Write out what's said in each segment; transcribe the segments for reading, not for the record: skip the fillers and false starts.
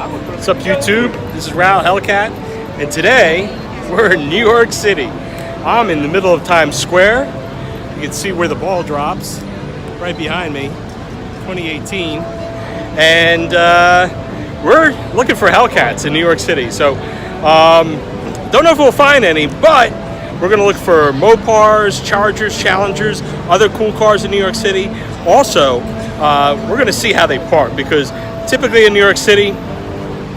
What's up, YouTube? This is Hellcat, and today we're in New York City. I'm in the middle of Times Square. You can see where the ball drops right behind me, 2018. And we're looking for Hellcats in New York City. So don't know if we'll find any, but we're going to look for Mopars, Chargers, Challengers, other cool cars in New York City. Also, we're going to see how they park, because typically in New York City,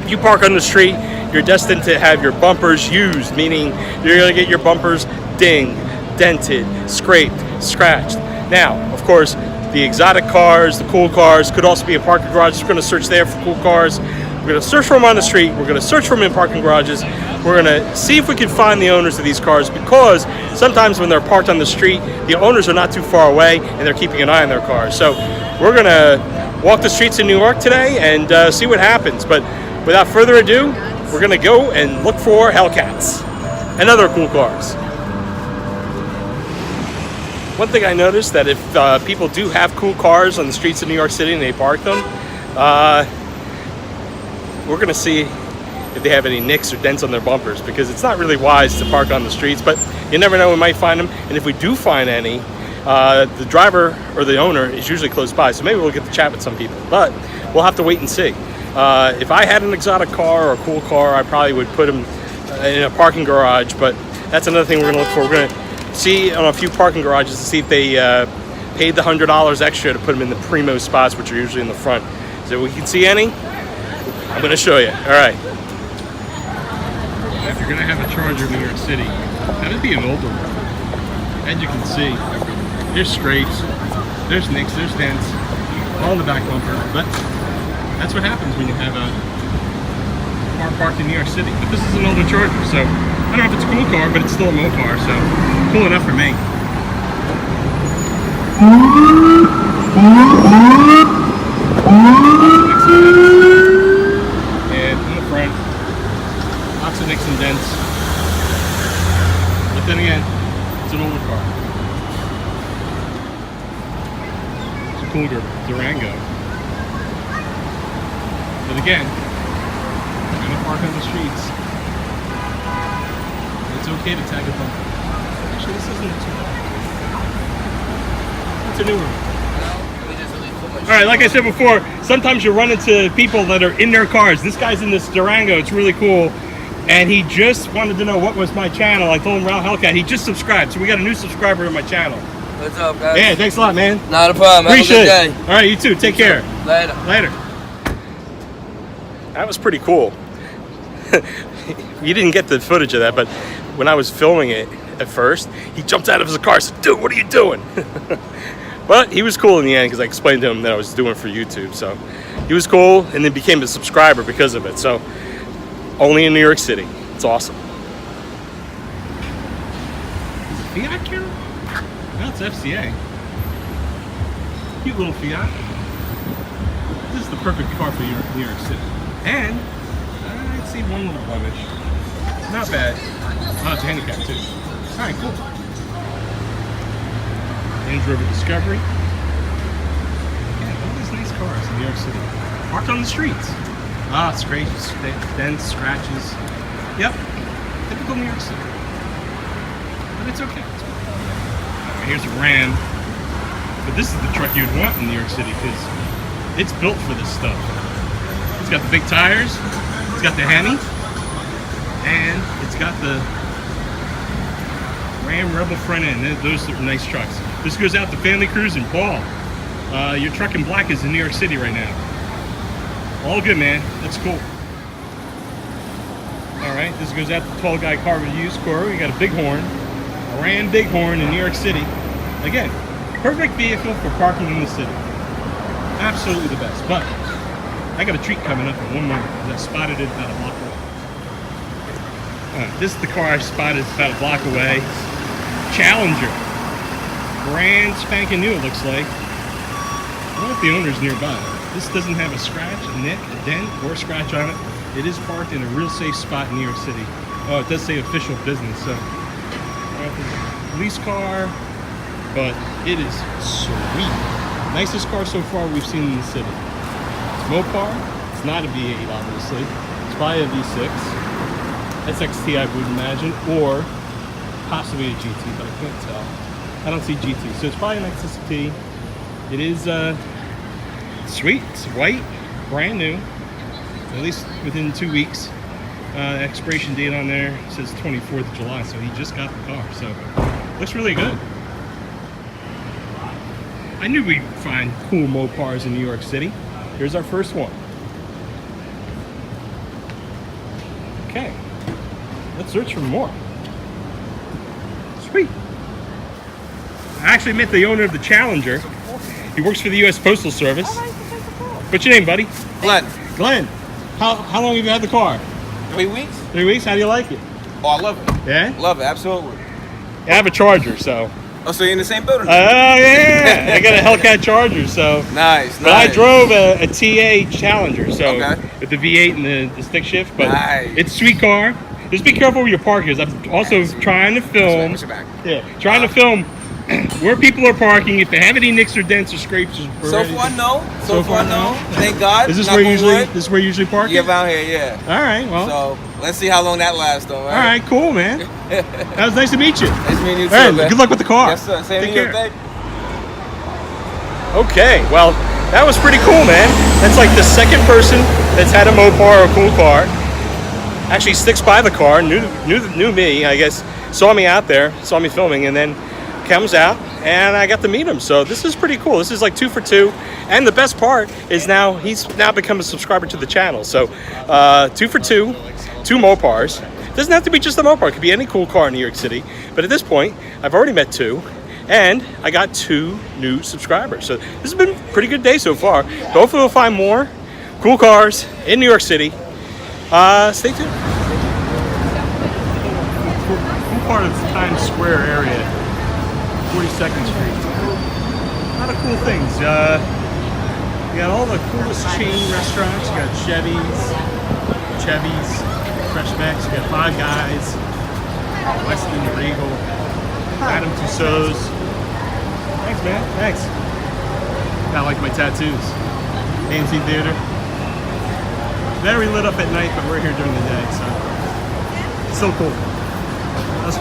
you park on the street, you're destined to have your bumpers used, meaning you're going to get your bumpers dinged, dented, scraped, scratched. Now, of course, the exotic cars, the cool cars, could also be in parking garages. We're going to search there for cool cars. We're going to search for them on the street. We're going to search for them in parking garages. We're going to see if we can find the owners of these cars, because sometimes when they're parked on the street, the owners are not too far away and they're keeping an eye on their cars. So we're going to walk the streets in New York today and see what happens. But without further ado, we're going to go and look for Hellcats and other cool cars. One thing I noticed, that if people do have cool cars on the streets of New York City and they park them, we're going to see if they have any nicks or dents on their bumpers, because it's not really wise to park on the streets, but you never know, we might find them. And if we do find any, the driver or the owner is usually close by, so maybe we'll get to chat with some people, but we'll have to wait and see. If I had an exotic car or a cool car, I probably would put them in a parking garage, but that's another thing we're going to look for. We're going to see on a few parking garages to see if they paid the $100 extra to put them in the primo spots, which are usually in the front. So we can see any, I'm going to show you. All right. If you're going to have a Charger in New York City, that would be an older one. As you can see, there's scrapes, there's nicks, there's dents, all in the back bumper. But that's what happens when you have a car parked in New York City. But this is an older Charger, so I don't know if it's a cool car, but it's still a Mopar, so cool enough for me. And in the front, lots of nicks and dents. But then again, it's an older car. It's a cool Durango. But again, I'm gonna park on the streets. It's okay to tag a bumper. Actually, this isn't too bad. It's a newer one. Alright, like I said before, sometimes you run into people that are in their cars. This guy's in this Durango, it's really cool. And he just wanted to know what was my channel. I told him Hellcat. He just subscribed, so we got a new subscriber in my channel. What's up, guys? Yeah, thanks a lot, man. Not a problem. Appreciate Have a good day. Alright, you too. Take care. Later. Later. That was pretty cool. You didn't get the footage of that, but when I was filming it at first, he jumped out of his car and said, "Dude, what are you doing?" But he was cool in the end, because I explained to him that I was doing it for YouTube. So he was cool, and then became a subscriber because of it. So only in New York City. It's awesome. Is it Fiat here? No, it's FCA. Cute little Fiat. This is the perfect car for New York City. And I see one little blemish. Not bad. Oh, it's a handicap too. Alright, cool. Range Rover Discovery. Yeah, all these nice cars in New York City. Parked on the streets. Ah, scrapes, dents, scratches. Yep. Typical New York City. But it's okay. Here's a Ram. But this is the truck you'd want in New York City, because it's built for this stuff. It's got the big tires, it's got the Hemi, and it's got the Ram Rebel front end. Those are nice trucks. This goes out to Family Cruising. Paul, your truck in black is in New York City right now. All good, man. That's cool. Alright, this goes out to Tall Guy Car Reviews. Corey, we got a Bighorn. A Ram Bighorn in New York City. Again, perfect vehicle for parking in the city. Absolutely the best. But I got a treat coming up in 1 month, because I spotted it about a block away. This is the car I spotted about a block away. Challenger. Brand spanking new, it looks like. I wonder if the owner's nearby. This doesn't have a scratch, a nick, a dent, or a scratch on it. It is parked in a real safe spot in New York City. Oh, it does say official business, so. Police car, but it is sweet. Nicest car so far we've seen in the city. It's Mopar, It's not a V8, obviously. It's probably a V6. SXT, I would imagine, or possibly a GT, but I can't tell. I don't see GT, so it's probably an XST. It is sweet. It's white, brand new, at least within 2 weeks. Expiration date on there says 24th of July, so he just got the car. So looks really good. I knew we'd find cool Mopars in New York City. Here's our first one. Okay, let's search for more. Sweet. I actually met the owner of the Challenger. He works for the U.S. Postal Service. What's your name, buddy? Glenn. Glenn. How long have you had the car? 3 weeks. 3 weeks? How do you like it? Oh, I love it. Yeah? Love it, absolutely. I have a Charger, so. Oh, so you're in the same building? Oh, yeah. I got a Hellcat Charger, so. Nice, But I drove a TA Challenger, so. Okay. With the V8 and the stick shift. But nice. It's a sweet car. Just be careful where your park is. I'm also trying to film. Trying to film where people are parking, if they have any nicks or dents or scrapes. So far, no. So far, no. Thank God. Is this where you usually park? Yeah, around here, yeah. All right, well. So let's see how long that lasts, though. All right, cool, man. That was nice to meet you. Nice meeting you too, man. man. Good luck with the car. Yes, sir. Same Take to you. care. Okay, well, that was pretty cool, man. That's like the second person that's had a Mopar or a cool car. Actually sticks by the car, knew me, I guess, saw me out there, saw me filming, and then comes out, and I got to meet him. So this is pretty cool. This is like 2 for 2, and the best part is he's now become a subscriber to the channel. So 2 for 2, 2 Mopars. Doesn't have to be just a Mopar. It could be any cool car in New York City. But at this point, I've already met 2, and I got 2 new subscribers. So this has been a pretty good day so far. Hopefully we'll find more cool cars in New York City. Stay tuned. Cool part of Times Square area, 42nd Street. A lot of cool things. You got all the coolest chain restaurants. You got Chevy's, Freshbacks. You got Five Guys, Weston, Regal, Madame Tussauds. Thanks, man. Thanks. I like my tattoos. AMC Theater. Very lit up at night, but we're here during the day, so still cool. Let's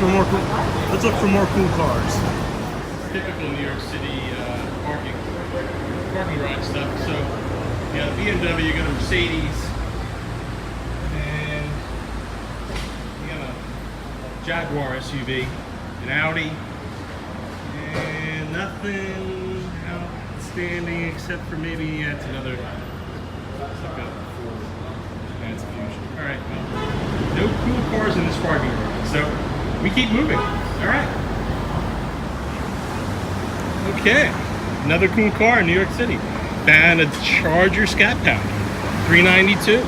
look for more cool cars. Typical New York City parking garage stuff. So you got a BMW, you got a Mercedes, and you got a Jaguar SUV, an Audi, and nothing outstanding except for maybe it's another. All right, well, no cool cars in this parking lot, so we keep moving. All right. Okay, another cool car in New York City. Found a Charger Skatpack, $392.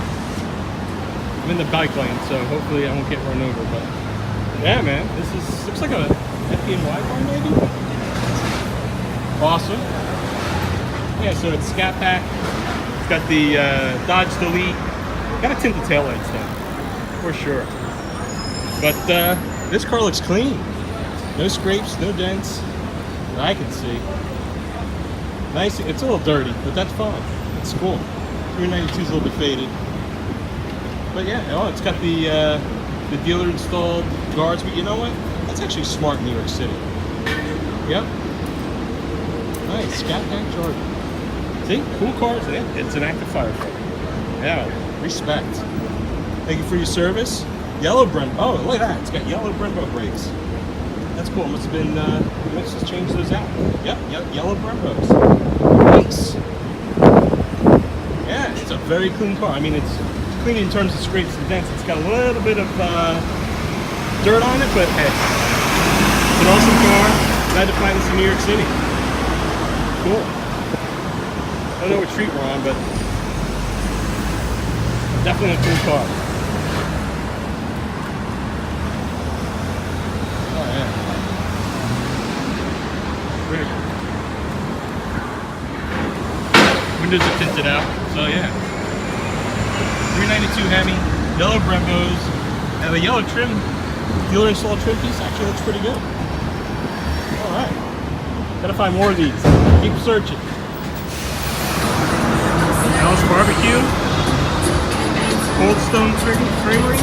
I'm in the bike lane, so hopefully I won't get run over. But yeah, man, looks like a FDNY car, maybe. Awesome. Yeah, so it's Skatpack. It's got the Dodge Delete. Gotta tint the taillights down, for sure. But this car looks clean. No scrapes, no dents that I can see. Nice, it's a little dirty, but that's fine. It's cool. 392 is a little bit faded. But yeah, oh, it's got the dealer installed guards, but you know what? That's actually smart in New York City. Yep. Nice, Skatpack Charger. See, cool cars, it's an active firefighter. Yeah. Respect. Thank you for your service. Yellow Brembo. Oh, look at that. It's got yellow Brembo brakes. That's cool. It must have been, let's just change those out. Yep, yellow Brembos. Nice. Yeah, it's a very clean car. I mean, it's clean in terms of scrapes and dents. It's got a little bit of dirt on it, but hey, it's an awesome car. Glad to find this in New York City. Cool. I don't know what street we're on, but definitely a cool car. Oh yeah. Pretty cool. Windows are tinted out, so yeah. 392 Hemi, yellow Brembos, and the yellow trim, dealer installed trim piece actually looks pretty good. Alright. Gotta find more of these. Keep searching. Alice Barbecue. Cold Stone Creamery.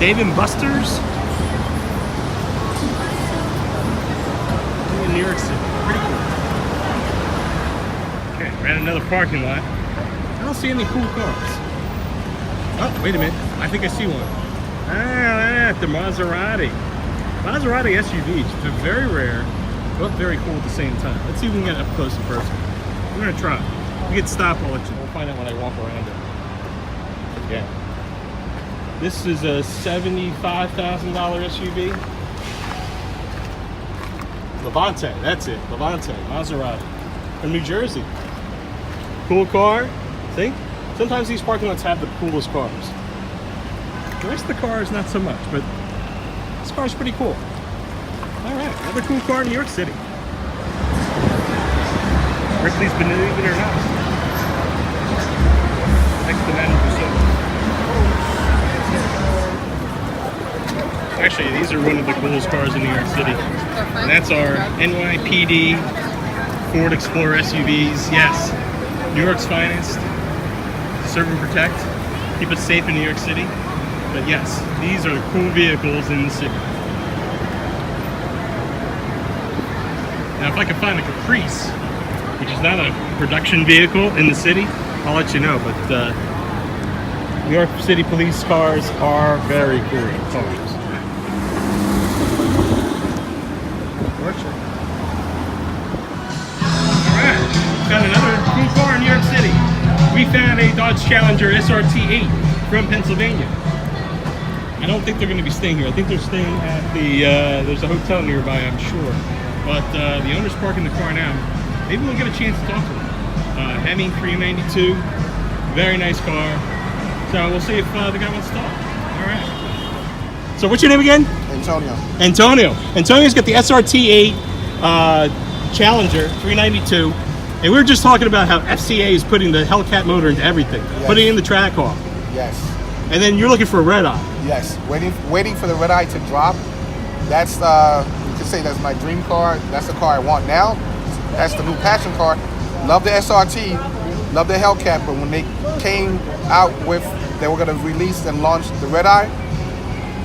Dave and Buster's. In New York City. Pretty cool. Okay, we're at another parking lot. I don't see any cool cars. Oh, wait a minute. I think I see one. Ah, the Maserati. Maserati SUVs. They're very rare, but very cool at the same time. Let's see if we can get up close and personal. We're gonna try. We get stopped, I'll let you. We'll find out when I walk around it. Yeah. This is a $75,000 SUV. Levante, that's it. Levante, Maserati. From New Jersey. Cool car. See? Sometimes these parking lots have the coolest cars. The rest of the cars, not so much, but this car's pretty cool. Alright, another cool car in New York City. Ripley's Believe It or Not. Next to Madame Tussauds. Actually, these are one of the coolest cars in New York City. And that's our NYPD Ford Explorer SUVs. Yes, New York's finest. Serve and protect. Keep us safe in New York City. But yes, these are the cool vehicles in the city. Now, if I can find a Caprice, which is not a production vehicle in the city, I'll let you know. But New York City police cars are very cool cars. Alright, found another cool car in New York City. We found a Dodge Challenger SRT 8 from Pennsylvania. I don't think they're going to be staying here. I think they're staying at the, there's a hotel nearby, I'm sure. But the owner's parking the car now. Maybe we'll get a chance to talk to them. Hemming 392, very nice car. So we'll see if the guy wants to talk. All right. So what's your name again? Antonio. Antonio. Antonio's got the SRT 8 Challenger 392. And we were just talking about how FCA is putting the Hellcat motor into everything, Yes. putting in the track car. Yes. And then you're looking for a red eye. Yes. Waiting for the red eye to drop. That's you could say that's my dream car. That's the car I want now. That's the new passion car. Love the SRT, love the Hellcat, but when they came out with they were gonna release and launch the red eye,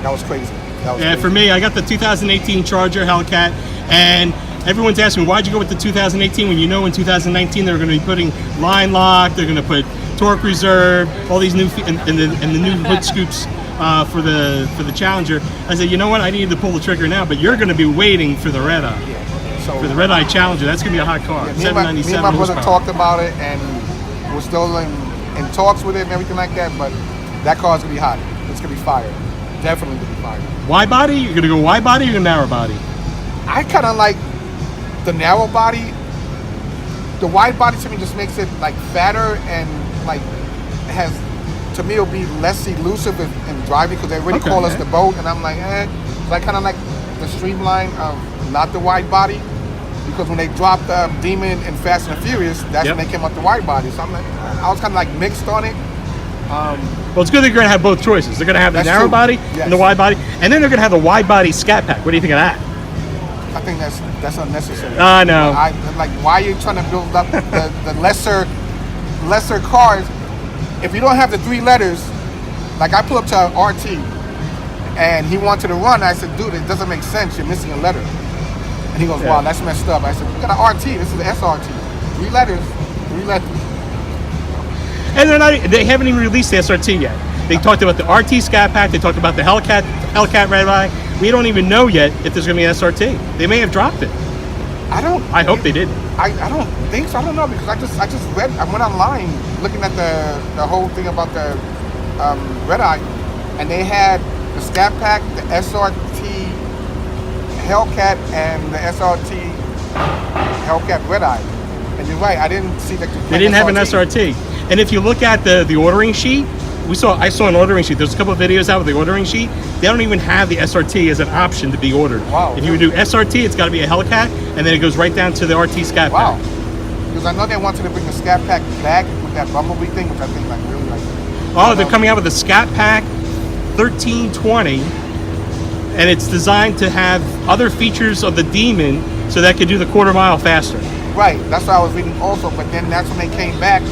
that was crazy. That was crazy. For me, I got the 2018 Charger Hellcat, and everyone's asking me, why'd you go with the 2018 when you know in 2019 they're going to be putting line lock, they're going to put torque reserve, all these new and the new hood scoops for the Challenger. I said, you know what? I needed to pull the trigger now, but you're going to be waiting for the red eye. Yeah. So, For the red eye Challenger, that's going to be a hot car. yeah, me 797 and my brother horsepower. talked about it, and we're still in talks with it and everything like that. But that car's gonna be hot. It's gonna be fire. Definitely gonna be fire. Wide body? You're going to go wide body or you're going to narrow body? I kind of like the narrow body. The wide body to me just makes it like fatter and like has, to me, it'll be less elusive in driving because they already Okay, call us yeah. the boat, and I'm like, So I kind of like the streamline of not the wide body, because when they dropped Demon and Fast and the Furious, that's Yep. when they came up the wide body. So I'm like, I was kind of like mixed on it. Well, it's good that you're going to have both choices. They're going to have the That's narrow true. body Yes. and the wide body, and then they're going to have the wide body Scat Pack. What do you think of that? I think that's unnecessary. I know. I like, why are you trying to build up the lesser cars if you don't have the three letters? Like, I pull up to an RT and he wanted to run. I said, dude, it doesn't make sense. You're missing a letter. And he goes, Yeah. wow, that's messed up. I said, we got an RT. This is an SRT. Three letters. And they haven't even released the SRT yet. They talked about the RT Scat Pack. They talked about the Hellcat Red Eye. We don't even know yet if there's going to be an SRT. They may have dropped it. I hope they did. I don't think so. I don't know, because I just read. I went online looking at the whole thing about the Red Eye, and they had the Scat Pack, the SRT Hellcat, and the SRT Hellcat Red Eye. And you're right. I didn't see that. They didn't have an SRT. And if you look at the ordering sheet, I saw an ordering sheet. There's a couple of videos out with the ordering sheet. They don't even have the SRT as an option to be ordered. Wow. If you do SRT, it's got to be a Hellcat, and then it goes right down to the RT Scat Wow. Pack. Because I know they wanted to bring the Scat Pack back with that Bumblebee thing, which I think like really like. Oh, they're coming out with the Scat Pack 1320, and it's designed to have other features of the Demon so that could do the quarter mile faster. Right. That's what I was reading also. But then that's when they came back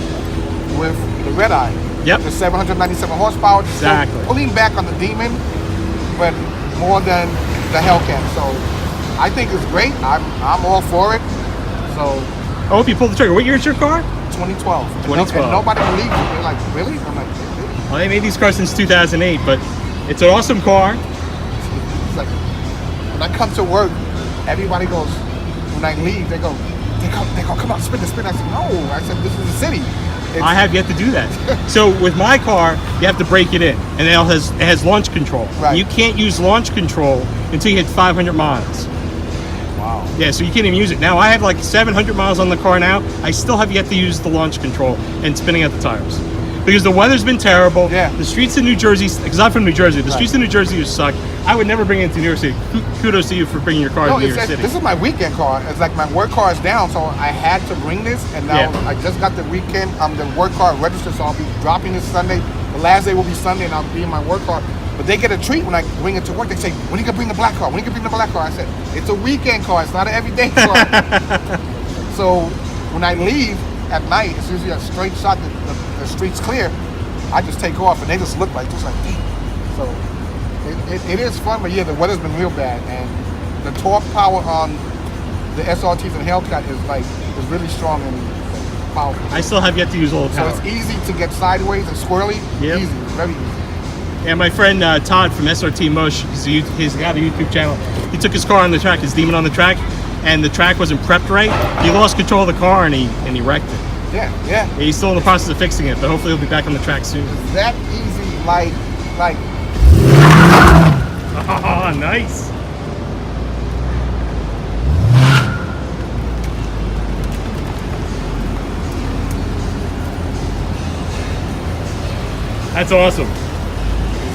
with the Red Eye. Yep. The 797 horsepower. Exactly. So pulling back on the Demon, but more than the Hellcat. So I think it's great. I'm all for it. So I hope you pulled the trigger. What year is your car? 2012. 2012. And nobody believes me. They're like, really? I'm like, really? Well, they made these cars since 2008, but it's an awesome car. It's like when I come to work, everybody goes. When I leave, they go, come on, spin. I said, no. I said, this is the city. I have yet to do that. So with my car, you have to break it in, and it has launch control. Right. You can't use launch control until you hit 500 miles. Wow. Yeah, so you can't even use it. Now I have like 700 miles on the car now. I still have yet to use the launch control and spinning out the tires. Because the weather's been terrible. Yeah. The streets in New Jersey, because I'm from New Jersey, the Right. streets in New Jersey suck. I would never bring it into New York City. Kudos to you for bringing your car to New York City. This is my weekend car. It's like my work car is down, so I had to bring this, and now Yeah. I just got the weekend. The work car registered, so I'll be dropping this Sunday. The last day will be Sunday, and I'll be in my work car. But they get a treat when I bring it to work. They say, when are you gonna bring the black car? When are you gonna bring the black car? I said, it's a weekend car. It's not an everyday car. So when I leave at night, it's usually a straight shot. The street's clear. I just take off, and they just look like, damn. So it is fun, but yeah, the weather's been real bad, and the torque power on the SRTs and Hellcat is really strong and powerful. I still have yet to use all the So power. it's easy to get sideways and squirrely. Yep. Easy, very easy. And my friend Todd from SRT Mush, he's got a YouTube channel. He took his car on the track, his Demon on the track, and the track wasn't prepped right. He lost control of the car and he wrecked it. Yeah. He's still in the process of fixing it, but hopefully he'll be back on the track soon. That easy, like. Oh, nice. That's awesome.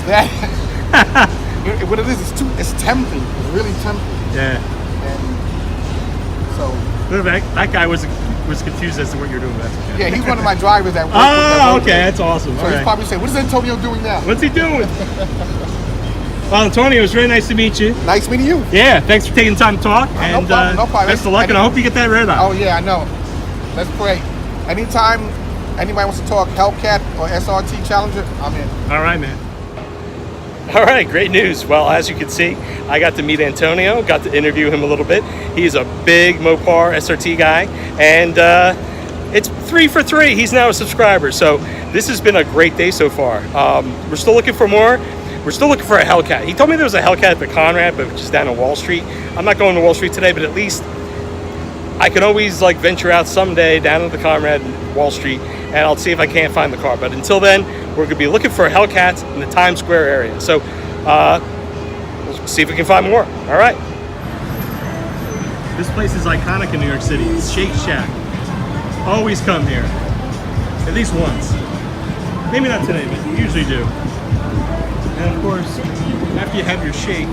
That. What it is, it's tempting. It's really tempting. Yeah. And so. That guy was confused as to what you're doing. That's okay. Yeah, he's one of my drivers at work. Oh, okay, that's awesome. So All he's right. probably saying, what is Antonio doing now? What's he doing? Well, Antonio, it was very nice to meet you. Nice meeting you. Yeah, thanks for taking the time to talk. No And problem, no problem. best of luck, and I hope you get that red eye. Oh yeah, I know. Let's pray. Anytime anybody wants to talk Hellcat or SRT Challenger, I'm in. All right, man. All right, great news. Well, as you can see, I got to meet Antonio, got to interview him a little bit. He's a big Mopar SRT guy, and it's 3 for 3. He's now a subscriber, so this has been a great day so far. We're still looking for more. We're still looking for a Hellcat. He told me there was a Hellcat at the Conrad, but just down on Wall Street. I'm not going to Wall Street today, but at least I can always venture out someday down to the Conrad and Wall Street, and I'll see if I can't find the car. But until then, we're going to be looking for Hellcats in the Times Square area. So we'll see if we can find more. All right. This place is iconic in New York City. It's Shake Shack. Always come here. At least once. Maybe not today, but you usually do. And of course, after you have your shake,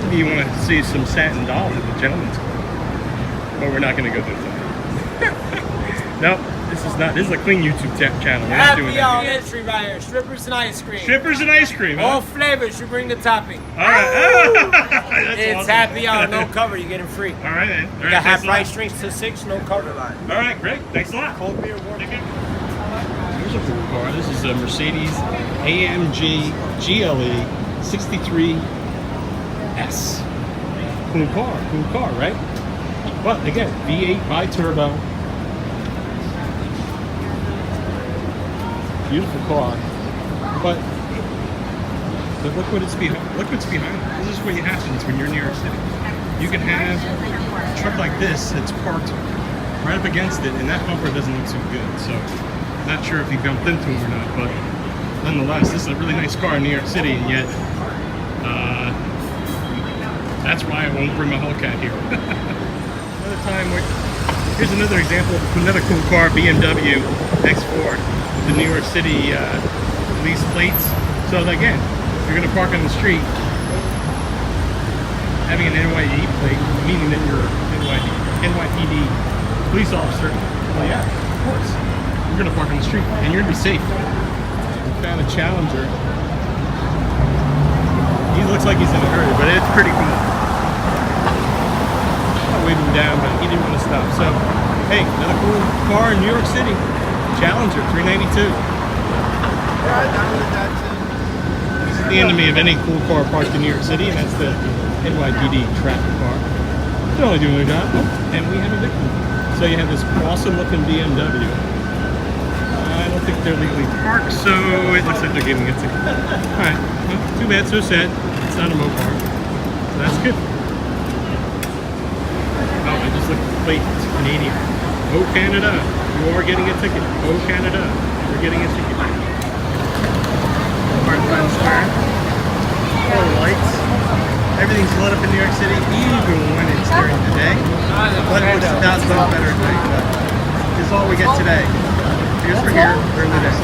maybe you want to see some satin dolls at the gentleman's club. But we're not going to go there. Nope, this is a clean YouTube channel. We're not doing Happy hour that. entry right here. Strippers and ice cream. Strippers and ice cream, huh? All flavors. You bring the topping. All right. That's It's awesome. happy hour. No cover. You get them free. All right, then. All You right, got half thanks a lot. price drinks till 6. No cover line. All right, great. Thanks a lot. Cold beer, warm. Here's a cool car. This is a Mercedes AMG GLE 63S. Cool car, right? But again, V8 bi-turbo. Beautiful car. But look what's behind. Look what's behind. This is what happens when you're in New York City. You can have a truck like this that's parked right up against it, and that bumper doesn't look so good. So, not sure if he bumped into him or not, but nonetheless, this is a really nice car in New York City, and yet that's why I won't bring my Hellcat here. Another time, here's another example of another cool car, BMW X4 with the New York City police plates. So again, if you're going to park on the street, having an NYPD plate, meaning that you're an NYPD police officer, well, yeah, of course. You're going to park on the street, and you're going to be safe. We found a Challenger. He looks like he's in a hurry, but it's pretty cool. I waved him down, but he didn't want to stop. So, hey, another cool car in New York City. Challenger 392. This is the enemy of any cool car parked in New York City, and that's the NYPD traffic car. They're only doing their job. Oh, and we have a victim. So you have this awesome looking BMW. I don't think they're legally parked, so it looks like they're giving it to you. Alright, well, too bad, so sad. It's not a Mopar. So that's good. Oh, I just looked at the plate. It's Canadian. Oh, Canada. You are getting a ticket. Oh, Canada. You're getting a ticket. Times Square. All the lights. Everything's lit up in New York City, even when it's during the day. But it looks $1,000 better at night. But this is all we get today. Here's for here during the day.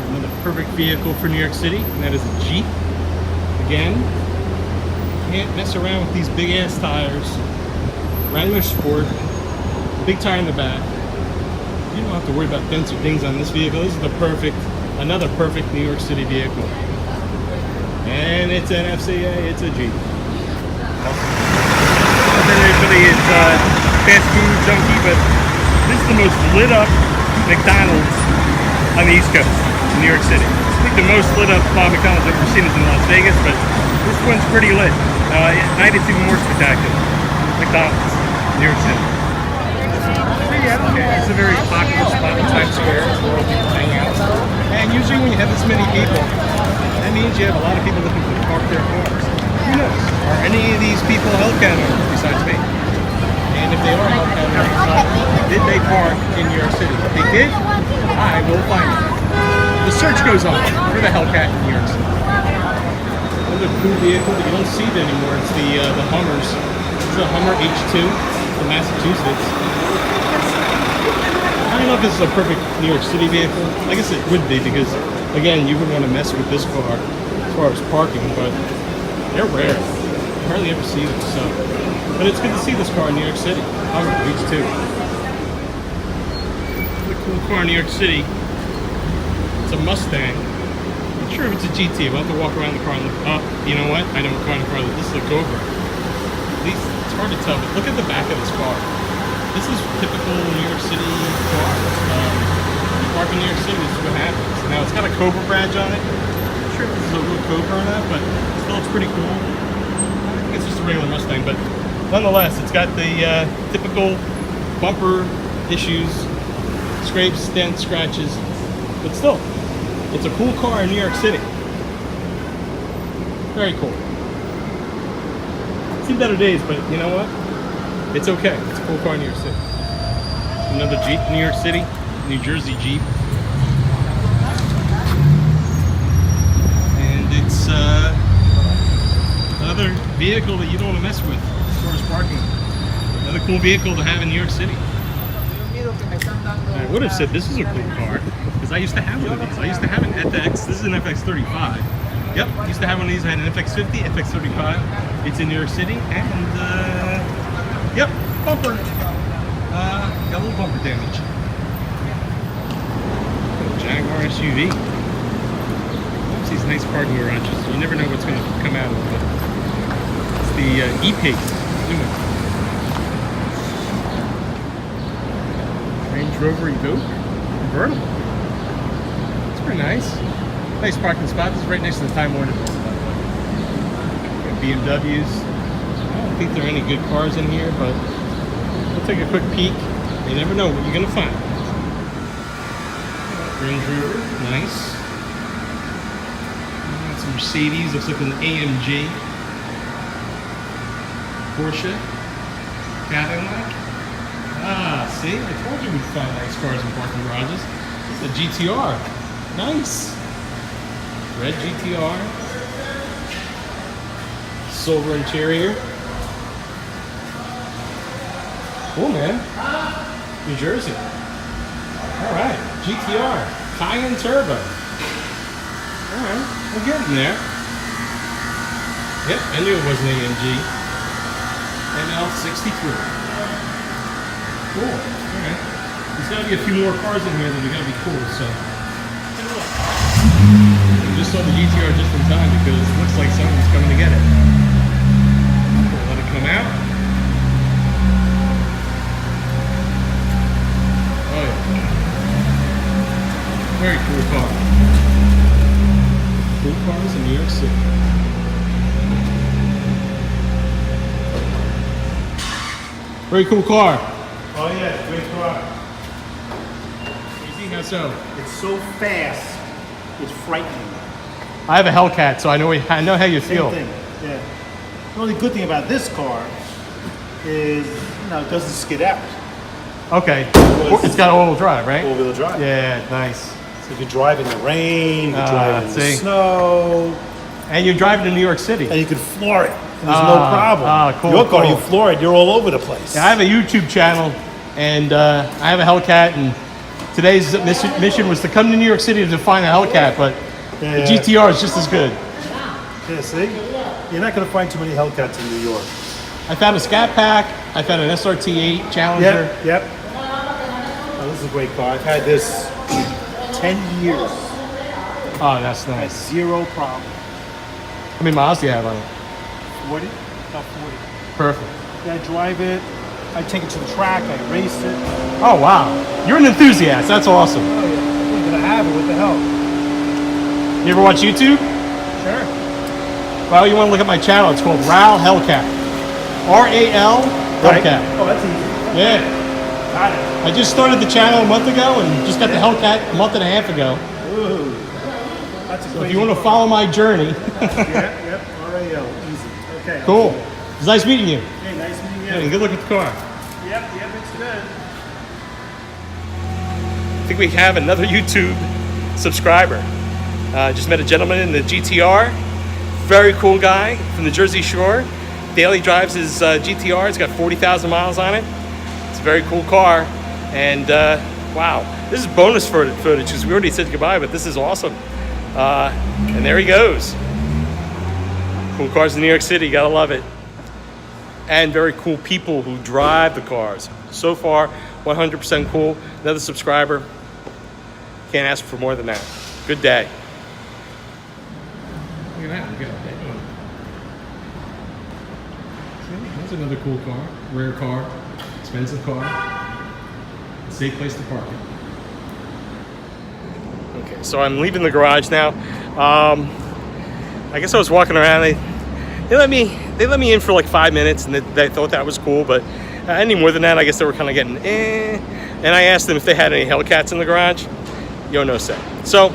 Another perfect vehicle for New York City, and that is a Jeep. Again, can't mess around with these big ass tires. Wrangler Sport, big tire in the back. You don't have to worry about dents or dings on this vehicle. This is another perfect New York City vehicle. And it's an FCA, it's a Jeep. Everybody is fast food junkie, but this is the most lit up McDonald's on the East Coast, in New York City. I think the most lit up McDonald's I've ever seen is in Las Vegas, but this one's pretty lit. At night it's even more spectacular. McDonald's, New York City. Okay, it's a very popular spot in Times Square where people hang out. And usually when you have this many people, that means you have a lot of people looking to park their cars. Who knows? Are any of these people Hellcat owners besides me? And if they are Hellcat owners, did they park in New York City? If they did, I will find them. The search goes on for the Hellcat in New York City. Another cool vehicle, but you don't see it anymore. It's the Hummers. It's a Hummer H2 from Massachusetts. I don't know if this is a perfect New York City vehicle. I guess it would be because, again, you wouldn't want to mess with this car as far as parking, but they're rare. You hardly ever see them, so. But it's good to see this car in New York City. Hummer H2. The cool car in New York City. It's a Mustang. I'm not sure if it's a GT. We'll have to walk around the car and look. Oh, you know what? I know what car in the car. This is a Cobra. At least it's hard to tell, but look at the back of this car. This is typical New York City car. You park in New York City, this is what happens. Now it's got a Cobra badge on it. I'm not sure if this is a real Cobra or not, but it still looks pretty cool. I think it's just a regular Mustang, but nonetheless, it's got the typical bumper issues, scrapes, dents, scratches, but still, it's a cool car in New York City. Very cool. Seen better days, but you know what? It's okay. It's a cool car in New York City. Another Jeep, New York City, New Jersey Jeep. And it's another vehicle that you don't want to mess with as far as parking. Another cool vehicle to have in New York City. I would have said this is a cool car because I used to have one of these. I used to have an FX. This is an FX35. Yep, I used to have one of these. I had an FX50, FX35. It's in New York City, and yep, bumper. Got a little bumper damage. Jaguar SUV. Oops, these nice parking garages. You never know what's going to come out of it. It's the E-Pace. Range Rover Evoque convertible. It's pretty nice. Nice parking spot. This is right next to the Time Warner Building. Got BMWs. I don't think there are any good cars in here, but we'll take a quick peek. You never know what you're gonna find. Range Rover, nice. Some Mercedes. Looks like an AMG. Porsche. Cadillac. Ah, see? I told you we'd find nice cars in parking garages. It's a GTR. Nice. Red GTR. Silver interior. Cool, man. New Jersey. Alright. GTR. Cayenne Turbo. Alright. We're getting there. Yep, I knew it was an AMG. ML63. Cool. Alright. There's got to be a few more cars in here that are going to be cool, so take a look. I just saw the GTR just in time because it looks like someone's coming to get it. Let it come out. Very cool car. Cool cars in New York City. Very cool car. Oh yeah, great car. Easy, how so? It's so fast, it's frightening. I have a Hellcat, so I know how you Same feel. thing, yeah. The only good thing about this car is, it doesn't skid out. Okay. It's got all-wheel drive, right? All-wheel drive. Yeah, nice. So you can drive in the rain, you can drive in the see. snow, And you're driving to New York City. and you can floor it. And there's no problem. Cool, Your car, cool. you floor it, you're all over the place. Yeah, I have a YouTube channel, and I have a Hellcat, and today's mission was to come to New York City to find a Hellcat, but the GTR is just as good. Yeah, see? You're not going to find too many Hellcats in New York. I found a Skatpack, I found an SRT8 Challenger. Yep. Oh, this is a great car. I've had this 10 years. Oh, that's I had nice. zero problem. How many miles do you have on it? 40? About 40. Perfect. I drive it. I take it to the track. I race it. Oh, wow. You're an enthusiast. That's awesome. Oh, yeah. We're going to have it. What the hell? You ever watch YouTube? Sure. Well, you want to look at my channel. It's called RAL Hellcat. R-A-L Hellcat. Oh, that's easy. Yeah. Got it. I just started the channel a month ago and just got the Hellcat a month and a half ago. Ooh. That's a So if you want to follow my journey, Yep. RAL. Easy. Okay. cool. It's nice meeting you. Hey, nice meeting you. And good look at the car. Yep, it's good. I think we have another YouTube subscriber. Just met a gentleman in the GTR. Very cool guy from the Jersey Shore. Daily drives his GTR. It's got 40,000 miles on it. It's a very cool car. And wow, this is bonus footage because we already said goodbye, but this is awesome. And there he goes. Cool cars in New York City, gotta love it. And very cool people who drive the cars. So far, 100% cool. Another subscriber. Can't ask for more than that. Good day. Look at that. We got that. That's another cool car. Rare car. Expensive car. Safe place to park it. Okay, so I'm leaving the garage now. I guess I was walking around. They let me in for like 5 minutes, and they thought that was cool. But any more than that, I guess they were kind of getting And I asked them if they had any Hellcats in the garage. Yo, no say. So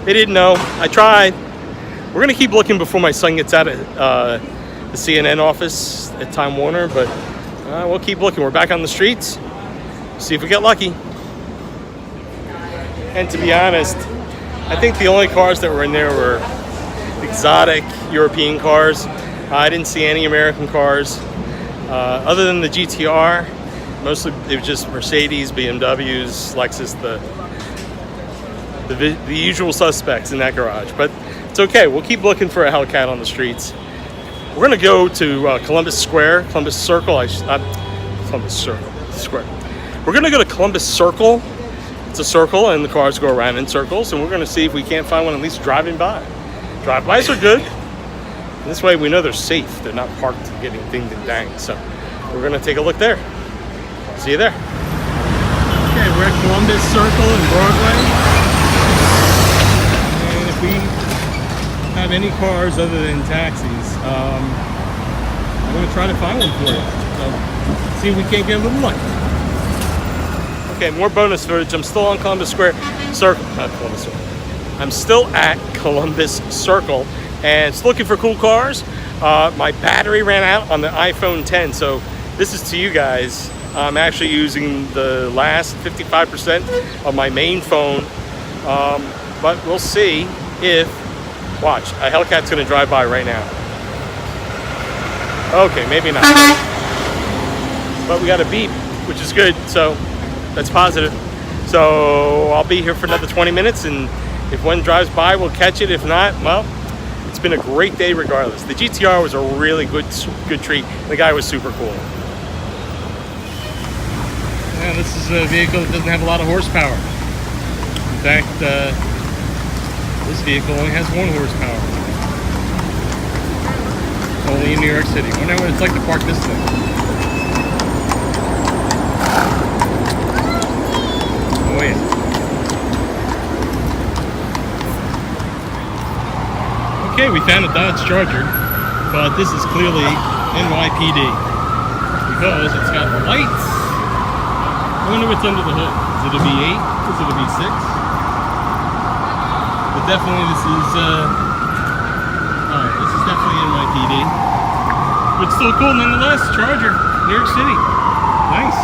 they didn't know. I tried. We're gonna keep looking before my son gets out of the CNN office at Time Warner, but we'll keep looking. We're back on the streets. See if we get lucky. And to be honest, I think the only cars that were in there were exotic European cars. I didn't see any American cars. Other than the GTR, mostly it was just Mercedes, BMWs, Lexus, the usual suspects in that garage. But it's okay. We'll keep looking for a Hellcat on the streets. We're gonna go to Columbus Square, Columbus Circle. Columbus Circle, Square. We're gonna go to Columbus Circle. It's a circle, and the cars go around in circles. And we're gonna see if we can't find one at least driving by. Drive-bys are good. This way we know they're safe. They're not parked and getting dinged and danged. So we're gonna take a look there. See you there. Okay, we're at Columbus Circle in Broadway. And if we have any cars other than taxis, I'm gonna try to find one for you. So see if we can't get a little lucky. Okay, more bonus footage. I'm still on Columbus Square Circle, not Columbus Circle. I'm still at Columbus Circle and it's looking for cool cars. My battery ran out on the iPhone 10, so this is to you guys. I'm actually using the last 55% of my main phone, but we'll see if, watch, a Hellcat's gonna drive by right now. Okay, maybe not. But we got a beep, which is good, so that's positive. So I'll be here for another 20 minutes, and if one drives by, we'll catch it. If not, well, it's been a great day regardless. The GTR was a really good treat. The guy was super cool. Yeah, this is a vehicle that doesn't have a lot of horsepower. In fact, this vehicle only has 1 horsepower. Only in New York City. I wonder what it's like to park this thing. Oh yeah. Okay, we found a Dodge Charger, but this is clearly NYPD because it's got the lights. I wonder what's under the hood. Is it a V8? Is it a V6? But definitely this is, alright, this is definitely NYPD. But still cool nonetheless. Charger, New York City. Nice.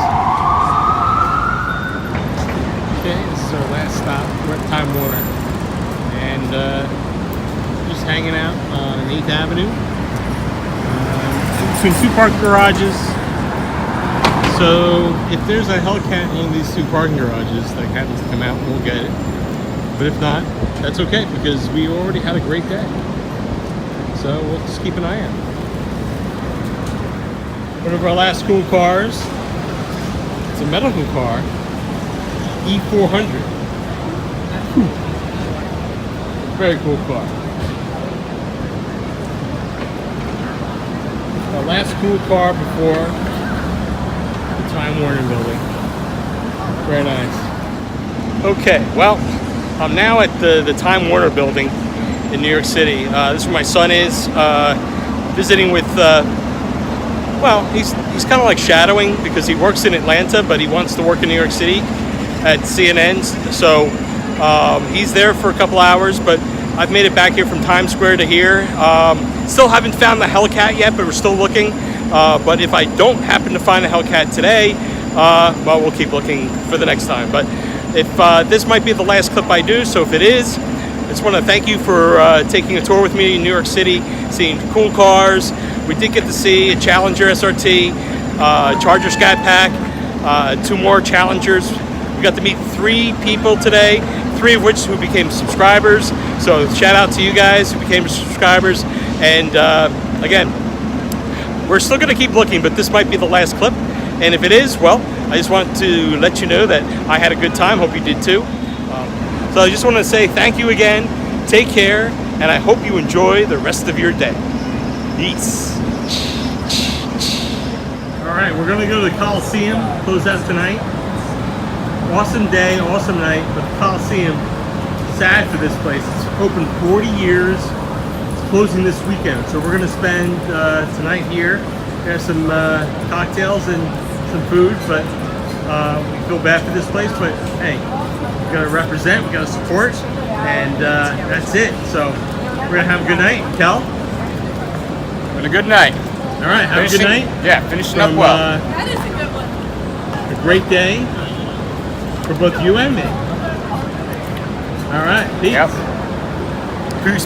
Okay, this is our last stop. We're at Time Warner. And just hanging out on 8th Avenue. Between two parked garages. So if there's a Hellcat in one of these two parking garages that happens to come out, we'll get it. But if not, that's okay because we already had a great day. So we'll just keep an eye out. One of our last cool cars. It's a medical car. E400. Very cool car. Our last cool car before the Time Warner building. Very nice. Okay, well, I'm now at the Time Warner building in New York City. This is where my son is, visiting with, well, he's kind of like shadowing because he works in Atlanta, but he wants to work in New York City at CNN's. So he's there for a couple hours, but I've made it back here from Times Square to here. Still haven't found the Hellcat yet, but we're still looking. But if I don't happen to find a Hellcat today, well, we'll keep looking for the next time. But if this might be the last clip I do, so if it is, I just want to thank you for taking a tour with me in New York City, seeing cool cars. We did get to see a Challenger SRT, Charger Skatpack, 2 more Challengers. We got to meet 3 people today, 3 of which who became subscribers. So shout out to you guys who became subscribers. And again, we're still going to keep looking, but this might be the last clip. And if it is, well, I just want to let you know that I had a good time. Hope you did too. So I just want to say thank you again. Take care, and I hope you enjoy the rest of your day. Peace. All right, we're going to go to the Coliseum, close out tonight. Awesome day, awesome night, but the Coliseum, sad for this place. It's open 40 years. It's closing this weekend, so we're going to spend tonight here. We have some cocktails and some food, but we feel bad for this place, but hey, we got to represent, we got to support, and that's it. So we're going to have a good night. Kel? Been a good night. All right, have a good night. Yeah, finishing up well. That is a good one. A great day for both you and me. All right, peace. Yep. Peace.